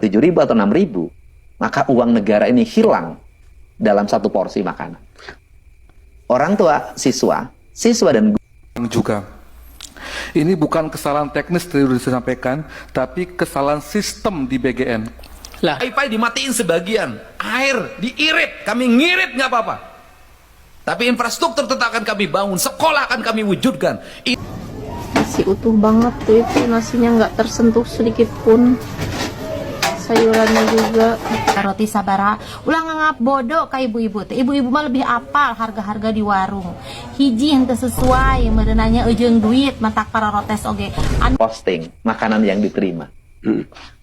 7.000 atau 6.000, maka uang negara ini hilang dalam satu porsi makanan. Orang tua, siswa dan guru juga. Ini bukan kesalahan teknis tadi sudah disampaikan, tapi kesalahan sistem di BGN. Lah, Wifi dimatiin sebagian, air diirit, kami ngirit nggak apa-apa. Tapi infrastruktur tetap akan kami bangun, sekolah akan kami wujudkan. Masih utuh banget tuh itu, nasinya nggak tersentuh sedikit pun, sayurannya juga. Roti sabara ulah nganggap bodoh ke ibu-ibu teh. Ibu-ibu mah lebih apal harga-harga di warung. Hiji henteu sesuai merenanya ujung duit matak para rotes oge. posting makanan yang diterima.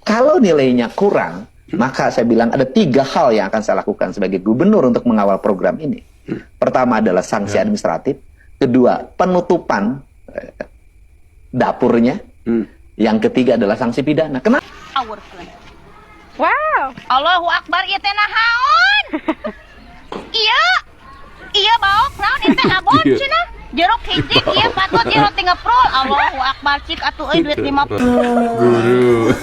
Kalau nilainya kurang, maka saya bilang ada 3 hal yang akan saya lakukan sebagai gubernur untuk mengawal program ini. Pertama adalah sanksi administratif, kedua penutupan dapurnya, yang ketiga adalah sanksi pidana. Kenapa? Wow, Allahu Akbar, ieu teh nahaon? Iya baok naon ieu teh abon cenah. Jeruk hiji ieu patut ieu roti ngeprul. Allahu Akbar cik atuh euy duit 50. Guru.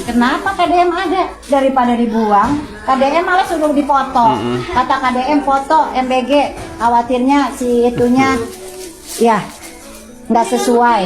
Kenapa KDM ada? Daripada dibuang, KDM malah suruh dipoto. Kata KDM foto MBG, khawatirnya si itunya ya nggak sesuai.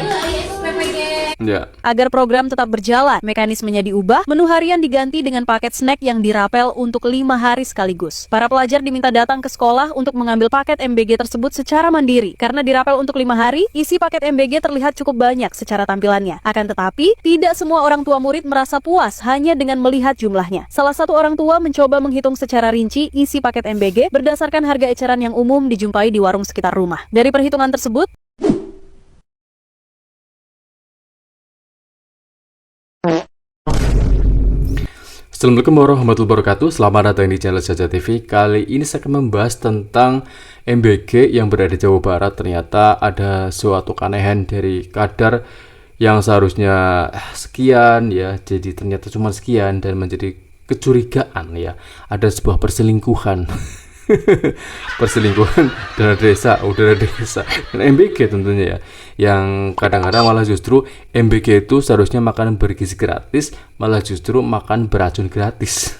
Ya. Agar program tetap berjalan, mekanismenya diubah, menu harian diganti dengan paket snack yang dirapel untuk 5 hari sekaligus. Para pelajar diminta datang ke sekolah untuk mengambil paket MBG tersebut secara mandiri. Karena dirapel untuk 5 hari, isi paket MBG terlihat cukup banyak secara tampilannya. Akan tetapi, tidak semua orang tua murid merasa puas hanya dengan melihat jumlahnya. Salah satu orang tua mencoba menghitung secara rinci isi paket MBG berdasarkan harga eceran yang umum dijumpai di warung sekitar rumah. Dari perhitungan tersebut, Assalamualaikum warahmatullahi wabarakatuh. Selamat datang di channel Saja TV. Kali ini saya akan membahas tentang MBG yang berada di Jawa Barat. Ternyata ada suatu keanehan dari kadar yang seharusnya sekian ya, jadi ternyata cuma sekian dan menjadi kecurigaan ya. Ada sebuah perselingkuhan. Perselingkuhan udara desa dan MBG tentunya ya, yang kadang-kadang malah justru MBG itu seharusnya makanan bergizi gratis, malah justru makan beracun gratis.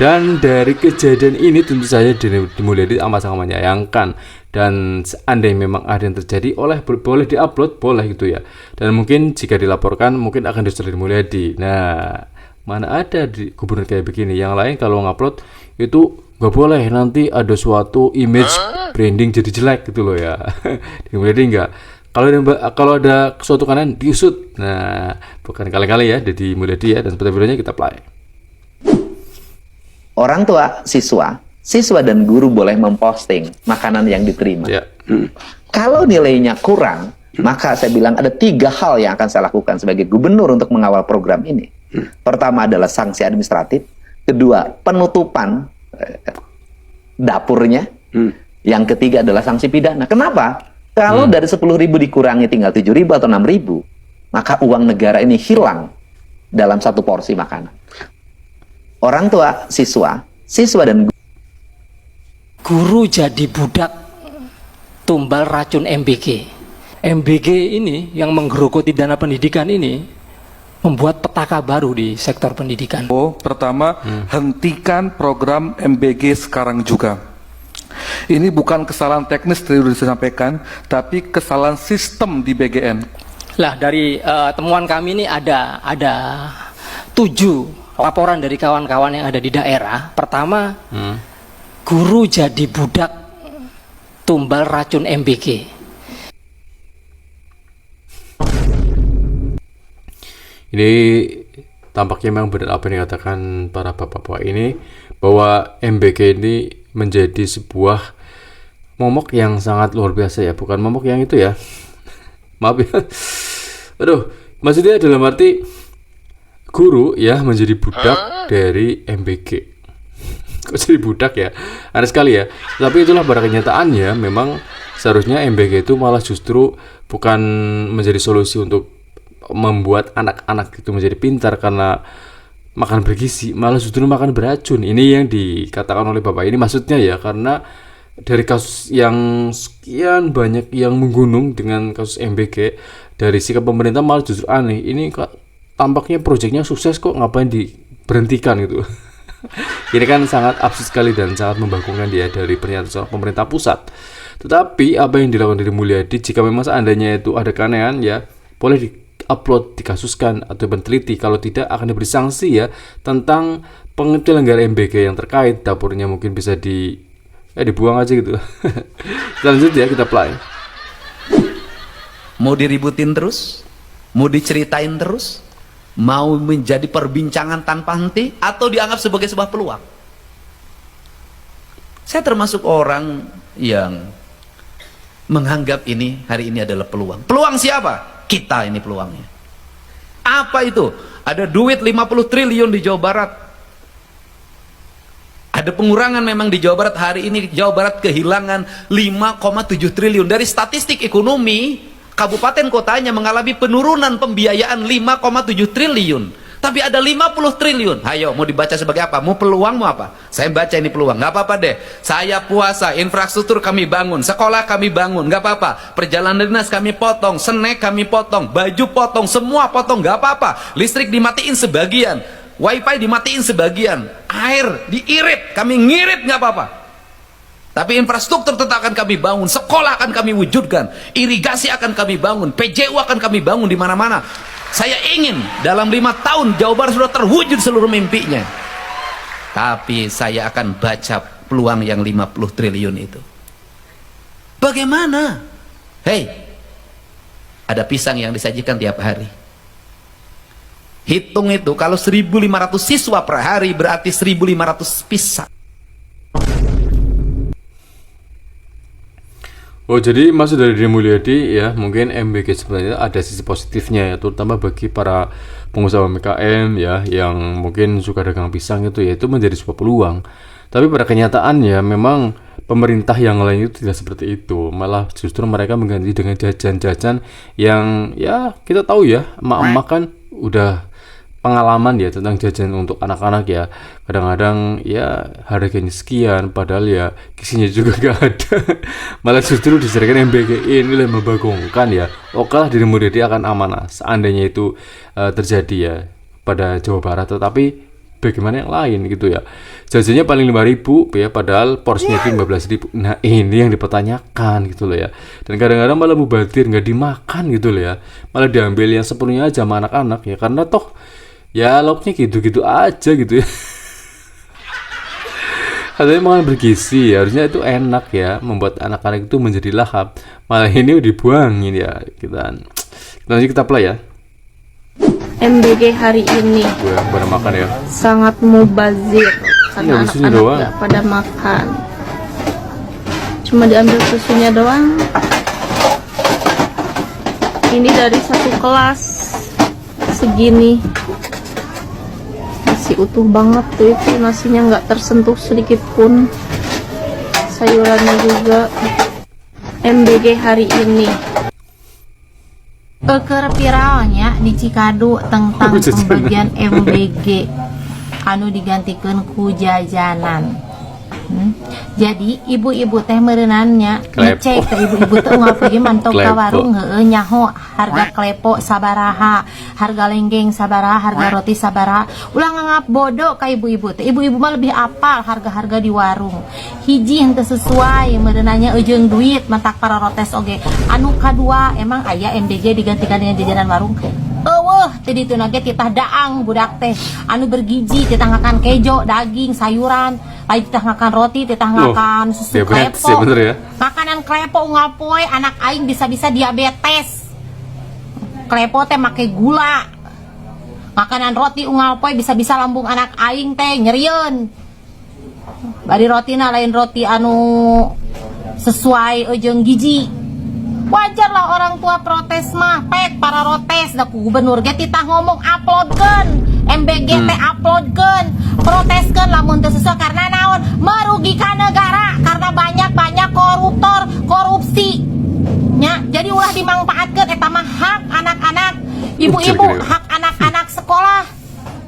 Dan dari kejadian ini tentu saja dimulai amat sangat menyayangkan, dan seandainya memang ada yang terjadi boleh diupload, boleh gitu ya, dan mungkin jika dilaporkan mungkin akan diselir Mulyadi. Nah, mana ada di gubernur kayak begini. Yang lain kalau ngupload itu nggak boleh, nanti ada suatu image branding jadi jelek gitu loh ya. Di enggak, kalau ada suatu kanan diusut. Nah, bukan kali-kali ya jadi Mulyadi ya. Dan seperti videonya kita play. Orang tua, siswa dan guru boleh memposting makanan yang diterima. Ya. Kalau nilainya kurang, maka saya bilang ada 3 hal yang akan saya lakukan sebagai gubernur untuk mengawal program ini. Pertama adalah sanksi administratif, kedua penutupan dapurnya, yang ketiga adalah sanksi pidana. Kenapa? Kalau dari 10.000 dikurangi tinggal 7.000 atau 6.000, maka uang negara ini hilang dalam satu porsi makanan. Orang tua, siswa dan guru jadi budak tumbal racun MBG. MBG ini yang menggerogoti dana pendidikan ini membuat petaka baru di sektor pendidikan. Pertama, hentikan program MBG sekarang juga. Ini bukan kesalahan teknis tadi sudah disampaikan, tapi kesalahan sistem di BGN. Lah, dari temuan kami ini ada 7 laporan dari kawan-kawan yang ada di daerah. Pertama, guru jadi budak tumbal racun MBG. Ini tampaknya memang benar apa yang dikatakan para bapak-bapak ini, bahwa MBG ini menjadi sebuah momok yang sangat luar biasa ya. Bukan momok yang itu ya, maaf ya. Aduh, maksudnya dalam arti guru ya menjadi budak dari MBG. Kok jadi budak ya? Aneh sekali ya. Tapi itulah pada kenyataannya, memang seharusnya MBG itu malah justru bukan menjadi solusi untuk membuat anak-anak itu menjadi pintar karena makan bergizi, malah justru makan beracun. Ini yang dikatakan oleh bapak ini, maksudnya ya, karena dari kasus yang sekian banyak yang menggunung dengan kasus MBG, dari sikap pemerintah malah justru aneh. Ini kok tampaknya proyeknya sukses kok, ngapain diberhentikan gitu. Ini kan sangat absurd sekali dan sangat membangkangkan dia dari pernyataan pemerintah pusat. Tetapi apa yang dilakukan dari Mulyadi, jika memang seandainya itu ada keanehan ya, boleh di-upload, dikasuskan atau meneliti. Kalau tidak akan diberi sanksi ya tentang penyelenggara MBG yang terkait. Dapurnya mungkin bisa dibuang aja gitu. Selanjutnya kita play. Mau diributin terus, mau diceritain terus, mau menjadi perbincangan tanpa henti, atau dianggap sebagai sebuah peluang. Saya termasuk orang yang menganggap hari ini adalah peluang. Peluang siapa? Kita ini peluangnya. Apa itu? Ada duit 50 triliun di Jawa Barat. Ada pengurangan memang di Jawa Barat. Hari ini Jawa Barat kehilangan 5,7 triliun. Dari statistik ekonomi, kabupaten kotanya mengalami penurunan pembiayaan 5,7 triliun. Tapi ada 50 triliun. Ayo, mau dibaca sebagai apa? Mau peluang, mau apa? Saya baca ini peluang. Gak apa-apa deh. Saya puasa, infrastruktur kami bangun, sekolah kami bangun. Gak apa-apa. Perjalanan dinas kami potong, snack kami potong, baju potong, semua potong. Gak apa-apa. Listrik dimatiin sebagian, wifi dimatiin sebagian, air diirit, kami ngirit, gak apa-apa. Tapi infrastruktur tetap akan kami bangun, sekolah akan kami wujudkan, irigasi akan kami bangun, PJU akan kami bangun di mana-mana. Saya ingin dalam 5 tahun Jawa Barat sudah terwujud seluruh mimpinya. Tapi saya akan baca peluang yang 50 triliun itu. Bagaimana? Hei, ada pisang yang disajikan tiap hari. Hitung itu, kalau 1.500 siswa per hari berarti 1.500 pisang. Oh, jadi maksud dari Deddy Mulyadi ya, mungkin MBG sebenarnya ada sisi positifnya ya, terutama bagi para pengusaha UMKM ya, yang mungkin suka dagang pisang itu ya, itu menjadi sebuah peluang. Tapi pada kenyataannya memang pemerintah yang lain itu tidak seperti itu, malah justru mereka mengganti dengan jajan-jajan yang ya kita tahu ya, emak-emak kan udah pengalaman ya tentang jajan untuk anak-anak ya, kadang-kadang ya harganya sekian padahal ya gizinya juga gak ada. Malah justru disediakan MBG ini lebih membagongkan ya. Oke lah, Deddy Mulyadi akan amanah seandainya itu terjadi ya pada Jawa Barat, tetapi bagaimana yang lain gitu ya, jajannya paling 5.000 ya padahal porsinya itu 15.000. Nah ini yang dipertanyakan gitu loh ya, dan kadang-kadang malah mubazir, nggak dimakan gitu loh ya, malah diambil yang sepenuhnya aja sama anak-anak ya, karena toh ya lauknya gitu-gitu aja gitu ya. Katanya makan bergizi, harusnya itu enak ya, membuat anak-anak itu menjadi lahap, malah ini dibuangin ya. Kita play ya. MBG hari ini Gue pada makan ya, sangat mubazir karena Ini susunya anak-anak doang. gak pada makan, cuma diambil susunya doang. Ini dari satu kelas segini, masih utuh banget tuh, itu nasinya nggak tersentuh sedikit pun, sayurannya juga. MBG hari ini Keur viralnya di Cikadu tentang pembagian MBG anu digantikan ku jajanan. Jadi ibu-ibu teh meureunannya ngecek ke ibu-ibu teh ngapeuy mantau ka warung heueuh nyaho harga klepo sabaraha, harga lenggeng sabaraha, harga roti sabaraha. Ulah nganggap bodoh ka ibu-ibu teh. Ibu-ibu mah lebih apal harga-harga di warung. Hiji henteu sesuai meureunanya eujeung duit matak para rotes oge. Anu kadua emang aya MBG digantikan dengan jajanan warung. Eueuh teh ditu na ge titah daang budak teh anu bergizi, titah ngakan kejo, daging, sayuran, lain titah ngakan roti, titah ngakan susu klepo. Ya. Makanan klepo unggal poe anak aing bisa-bisa diabetes. Klepo teh make gula. Makanan roti unggal poe bisa-bisa lambung anak aing teh nyerieun. Bari rotina lain roti anu sesuai jeung gizi. Wajar lah orang tua protes mah, pek para rotes da ku gubernur ge titah ngomong uploadkeun MBG teh uploadkeun, proteskeun lamun teu sesuai karena naon? Merugikan negara karena banyak koruptor, korupsi. Nya, jadi ulah dimanfaatkeun eta mah hak anak-anak, ibu-ibu, hak anak-anak sekolah.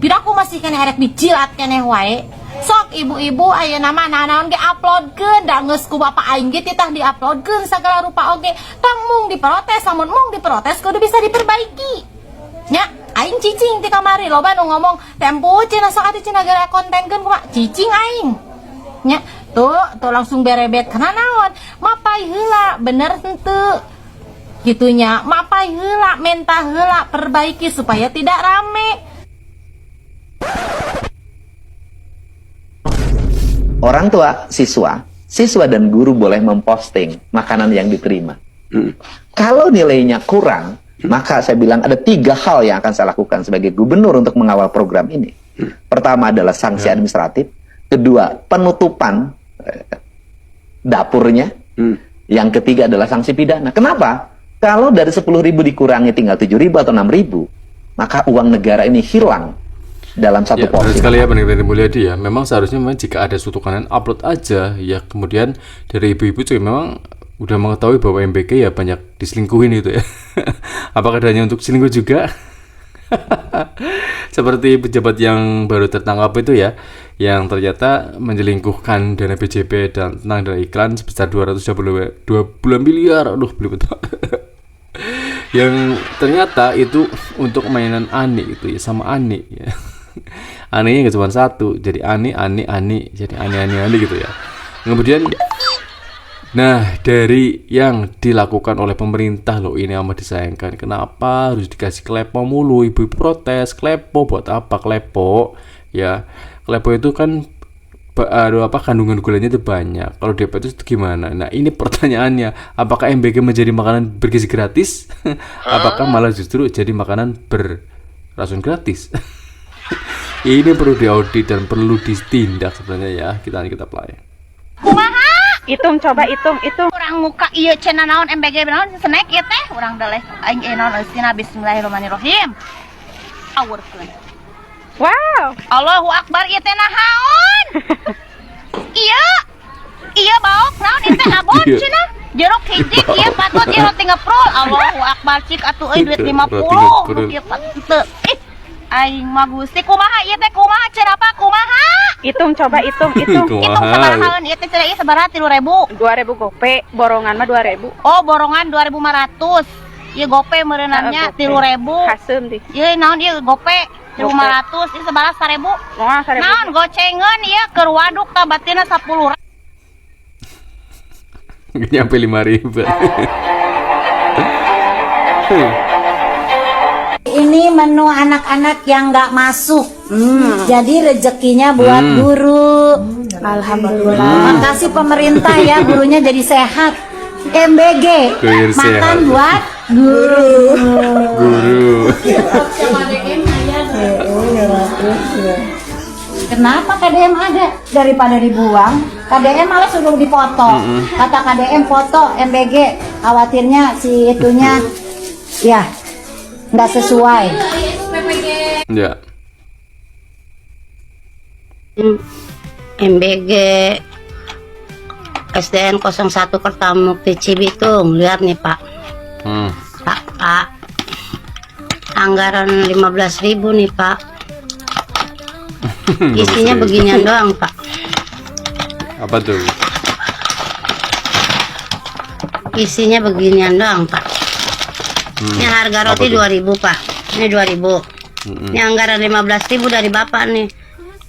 Bidaku masih keneh arek dicilat keneh wae. Sok ibu-ibu aya nama naon ge uploadkeun da geus ku bapak aing ge titah diuploadkeun sagala rupa oge. Tong mung diprotes, lamun mung diprotes kudu bisa diperbaiki. Nya, aing cicing ti kamari loba nu ngomong tempo cenah sakati cenah gara kontenkeun kumaha cicing aing. Nya, tuh langsung berebet kana naon? Mapai heula, bener henteu. Gitunya, mapai heula, menta heula, perbaiki supaya tidak rame. Orang tua, siswa dan guru boleh memposting makanan yang diterima. Kalau nilainya kurang, maka saya bilang ada 3 hal yang akan saya lakukan sebagai gubernur untuk mengawal program ini. Pertama adalah sanksi administratif, kedua penutupan dapurnya, yang ketiga adalah sanksi pidana. Kenapa? Kalau dari 10.000 dikurangi tinggal 7.000 atau 6.000, maka uang negara ini hilang dalam satu porsi. Sekali ya Pendengar Mulyadi ya, memang seharusnya memang jika ada suatu konten upload aja ya, kemudian dari ibu-ibu juga memang udah mengetahui bahwa MBG ya banyak diselingkuhin itu ya. Apakah hanya untuk selingkuh juga? Seperti pejabat yang baru tertangkap itu ya, yang ternyata menyelingkuhkan dana BJP dan tentang dana iklan sebesar 222 miliar. Aduh, belum betul. Yang ternyata itu untuk mainan Ani itu ya, sama Ani ya. Aninya nggak cuma satu, jadi Ani, jadi Ani gitu ya. Kemudian, nah dari yang dilakukan oleh pemerintah loh, ini amat disayangkan. Kenapa harus dikasih klepo mulu? Ibu protes, klepo buat apa klepo? Ya, klepo itu kan kandungan gulanya itu banyak. Kalau diabetes itu gimana? Nah ini pertanyaannya, apakah MBG menjadi makanan bergizi gratis? Apakah malah justru jadi makanan berracun gratis? Ini perlu diaudit dan perlu ditindak sebenarnya ya. Kita play. Kumaha? Hitung, coba hitung. Urang muka ieu cenah naon MBG naon snack ieu teh urang deleh aing naon eusina bismillahirrahmanirrahim. Awurkeun. Wow. Allahu Akbar ieu teh nahaon? Iya baok naon ieu teh abon cenah. Jeruk hiji ieu patut ieu roti ngeprul. Allahu Akbar cik atuh euy duit 50. Ieu patut. Aing mah Gusti kumaha ieu teh kumaha cenah apa kumaha? Hitung, coba hitung. Hitung sabarahaeun ieu teh cenah ieu sabaraha 3.000. 2.000 gope, borongan mah 2.000. Oh, borongan 2.500. Ieu gope meureunannya 3.000. Haseum teh. Ieu naon ieu gope 1.500, ieu sabaraha 1.000. Moal 1.000. Naon gocengeun ieu keur waduk tah batina 10. Nyampe 5.000. Ini menu anak-anak yang nggak masuk. Jadi rezekinya buat guru. Alhamdulillah. Makasih pemerintah ya, gurunya jadi sehat. MBG makan buat guru. Kenapa KDM ada? Daripada dibuang, KDM malah suruh dipoto. Kata KDM foto MBG, khawatirnya si itunya ya nggak sesuai. Ya. MBG SDN 01 Kertamukti Cibitung. Lihat nih Pak. Pak. Anggaran 15.000 nih Pak. Isinya beginian doang Pak. Apa tuh? Isinya beginian doang Pak. Ini harga roti 2.000 Pak. Ini 2.000. Ini anggaran 15.000 dari Bapak nih.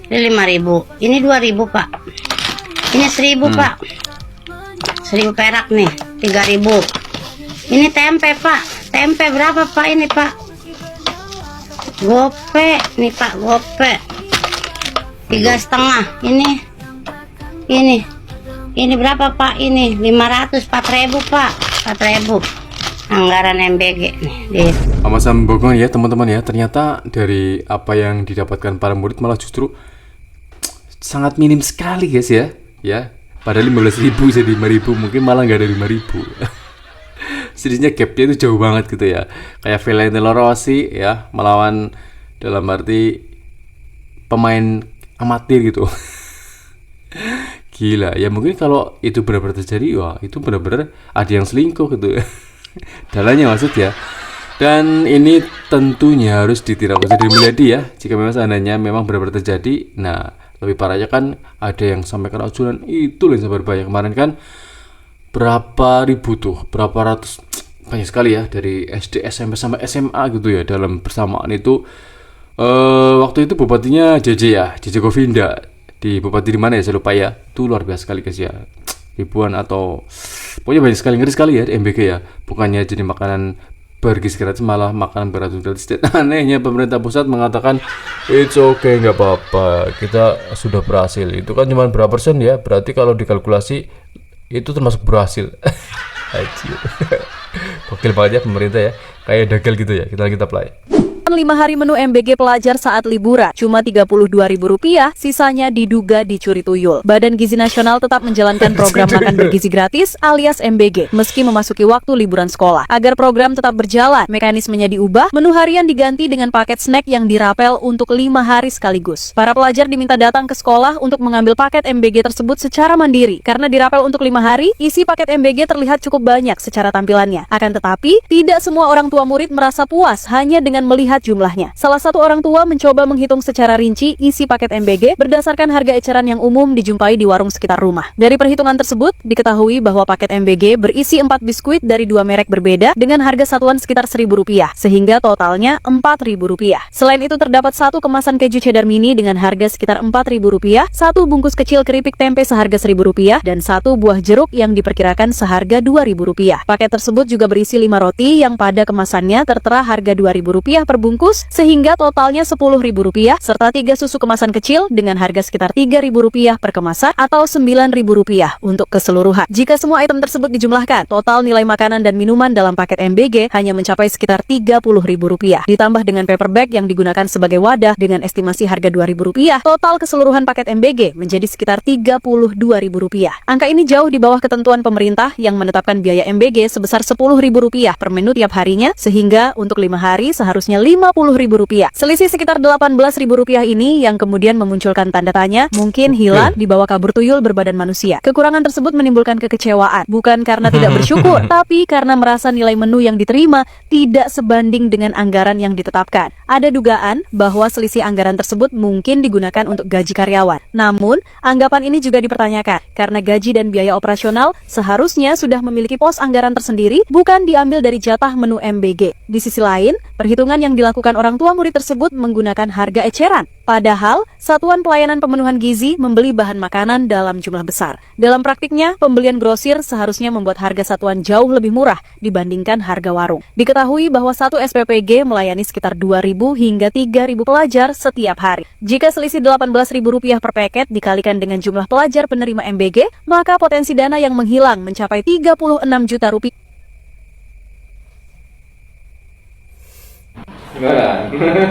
Ini 5.000. Ini 2.000 Pak. Ini 1.000 Pak. 1.000 perak nih. 3.000. Ini tempe Pak. Tempe berapa Pak ini Pak? Gope nih Pak, gope 3,5. Ini berapa Pak? Ini 500, 4.000 Pak. 4.000 anggaran MBG nih. Sama-sama Bogor ya teman-teman ya. Ternyata dari apa yang didapatkan para murid malah justru sangat minim sekali guys ya. Ya, padahal 15.000 jadi 5.000, mungkin malah nggak ada 5.000. Sedihnya gapnya itu jauh banget gitu ya. Kayak Valentino Rossi ya melawan dalam arti pemain amatir gitu. Gila ya, mungkin kalau itu benar-benar terjadi, wah itu benar-benar ada yang selingkuh gitu. Dalanya maksud ya. Dan ini tentunya harus ditindak lanjut dari Mulyadi ya. Jika memang seandainya memang benar-benar terjadi, nah Lebih parahnya kan ada yang sampai kena racunan, itu loh yang sampai berbahaya. Kemarin kan berapa ribu tuh, berapa ratus, banyak sekali ya, dari SD, SMP sampai SMA gitu ya, dalam bersamaan itu. Waktu itu bupatinya JJ Govinda, di bupati di mana ya saya lupa ya. Itu luar biasa sekali guys ya, ribuan atau pokoknya banyak sekali, ngeri sekali ya MBG ya. Bukannya jadi makanan bergizi gratis, malah makanan beracun gratis. Dan anehnya pemerintah pusat mengatakan it's okay, nggak apa-apa, kita sudah berhasil. Itu kan cuma berapa persen ya, berarti kalau dikalkulasi itu termasuk berhasil. Anjir. Gokil banget ya pemerintah ya, kayak dagal gitu ya. Kita play. 5 hari menu MBG pelajar saat liburan cuma Rp32.000, sisanya diduga dicuri tuyul. Badan Gizi Nasional tetap menjalankan program makan bergizi gratis alias MBG meski memasuki waktu liburan sekolah. Agar program tetap berjalan, mekanismenya diubah, menu harian diganti dengan paket snack yang dirapel untuk 5 hari sekaligus. Para pelajar diminta datang ke sekolah untuk mengambil paket MBG tersebut secara mandiri. Karena dirapel untuk 5 hari, isi paket MBG terlihat cukup banyak secara tampilannya. Akan tetapi, tidak semua orang tua murid merasa puas hanya dengan melihat jumlahnya. Salah satu orang tua mencoba menghitung secara rinci isi paket MBG berdasarkan harga eceran yang umum dijumpai di warung sekitar rumah. Dari perhitungan tersebut, diketahui bahwa paket MBG berisi 4 biskuit dari 2 merek berbeda dengan harga satuan sekitar Rp1.000, sehingga totalnya Rp4.000. Selain itu terdapat 1 kemasan keju cheddar mini dengan harga sekitar Rp4.000, 1 bungkus kecil keripik tempe seharga Rp1.000, dan 1 buah jeruk yang diperkirakan seharga Rp2.000. Paket tersebut juga berisi 5 roti yang pada kemasannya tertera harga Rp2.000 per bungkus, sehingga totalnya Rp10.000, serta 3 susu kemasan kecil dengan harga sekitar Rp3.000 per kemasan atau Rp9.000 untuk keseluruhan. Jika semua item tersebut dijumlahkan, total nilai makanan dan minuman dalam paket MBG hanya mencapai sekitar Rp30.000. Ditambah dengan paper bag yang digunakan sebagai wadah dengan estimasi harga Rp2.000, total keseluruhan paket MBG menjadi sekitar Rp32.000. Angka ini jauh di bawah ketentuan pemerintah yang menetapkan biaya MBG sebesar Rp10.000 per menu tiap harinya, sehingga untuk 5 hari seharusnya Rp50.000. Selisih sekitar Rp18.000 ini yang kemudian memunculkan tanda tanya, mungkin hilang dibawa kabur tuyul berbadan manusia. Kekurangan tersebut menimbulkan kekecewaan, bukan karena tidak bersyukur, tapi karena merasa nilai menu yang diterima tidak sebanding dengan anggaran yang ditetapkan. Ada dugaan bahwa selisih anggaran tersebut mungkin digunakan untuk gaji karyawan. Namun, anggapan ini juga dipertanyakan, karena gaji dan biaya operasional seharusnya sudah memiliki pos anggaran tersendiri, bukan diambil dari jatah menu MBG. Di sisi lain, perhitungan yang dilakukan orang tua murid tersebut menggunakan harga eceran. Padahal, Satuan Pelayanan Pemenuhan Gizi membeli bahan makanan dalam jumlah besar. Dalam praktiknya, pembelian grosir seharusnya membuat harga satuan jauh lebih murah dibandingkan harga warung. Diketahui bahwa satu SPPG melayani sekitar 2.000 hingga 3.000 pelajar setiap hari. Jika selisih Rp18.000 per paket dikalikan dengan jumlah pelajar penerima MBG, maka potensi dana yang menghilang mencapai Rp36 juta.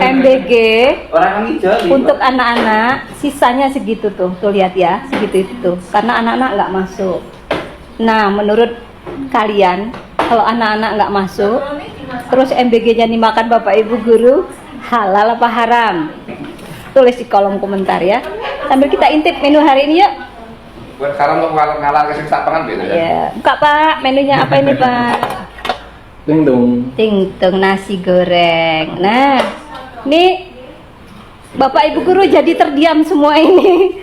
MBG untuk anak-anak sisanya segitu tuh lihat ya, segitu itu tuh, karena anak-anak nggak masuk. Nah, menurut kalian kalau anak-anak nggak masuk, terus MBG-nya dimakan Bapak Ibu guru, halal apa haram? Tulis di kolom komentar ya. Sambil kita intip menu hari ini yuk. Buat haram kok ngalah kasih sapangan gitu ya. Ya, buka Pak, menunya apa ini Pak? Tingtung nasi goreng. Nah, ini Bapak Ibu guru jadi terdiam semua ini.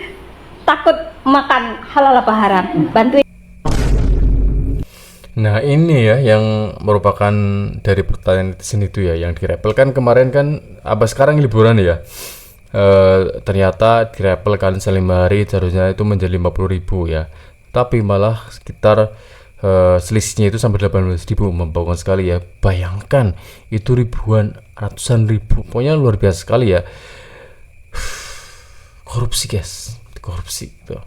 Takut makan halal apa haram. Bantuin. Nah ini ya yang merupakan dari pertanyaan netizen itu ya, yang direpel kan kemarin kan sekarang liburan ya. Ternyata direpel kan 5 hari seharusnya itu menjadi 50.000 ya. Tapi malah sekitar selisihnya itu sampai 18.000, membanggakan sekali ya. Bayangkan itu ribuan, ratusan ribu, pokoknya luar biasa sekali ya. Korupsi guys, korupsi gitu.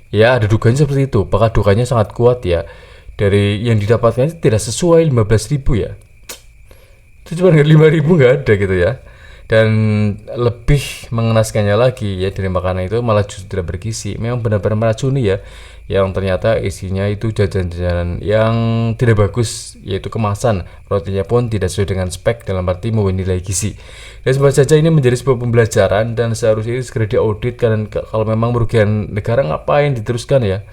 Ya ada dugaannya seperti itu. Apakah dugaannya sangat kuat ya? Dari yang didapatkan tidak sesuai 15.000 ya. Itu cuma 5.000 nggak ada gitu ya. Dan lebih mengenaskannya lagi ya, dari makanan itu malah justru tidak bergizi. Memang benar-benar meracuni ya, yang ternyata isinya itu jajan-jajanan yang tidak bagus, yaitu kemasan. Rotinya pun tidak sesuai dengan spek dalam arti memiliki nilai gizi. Dan sebab saja ini menjadi sebuah pembelajaran dan seharusnya ini segera diaudit, karena kalau memang merugikan negara ngapain diteruskan ya.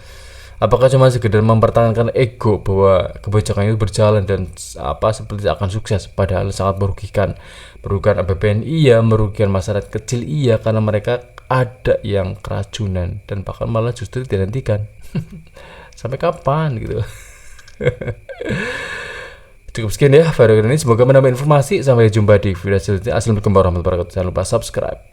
Apakah cuma sekedar mempertahankan ego bahwa kebijakan itu berjalan dan seperti akan sukses, padahal sangat merugikan APBN iya, merugikan masyarakat kecil iya, karena mereka ada yang keracunan dan bahkan malah justru dihentikan. Sampai kapan gitu. Cukup sekian ya video ini, semoga menambah informasi. Sampai jumpa di video selanjutnya. Assalamualaikum warahmatullahi wabarakatuh. Jangan lupa subscribe.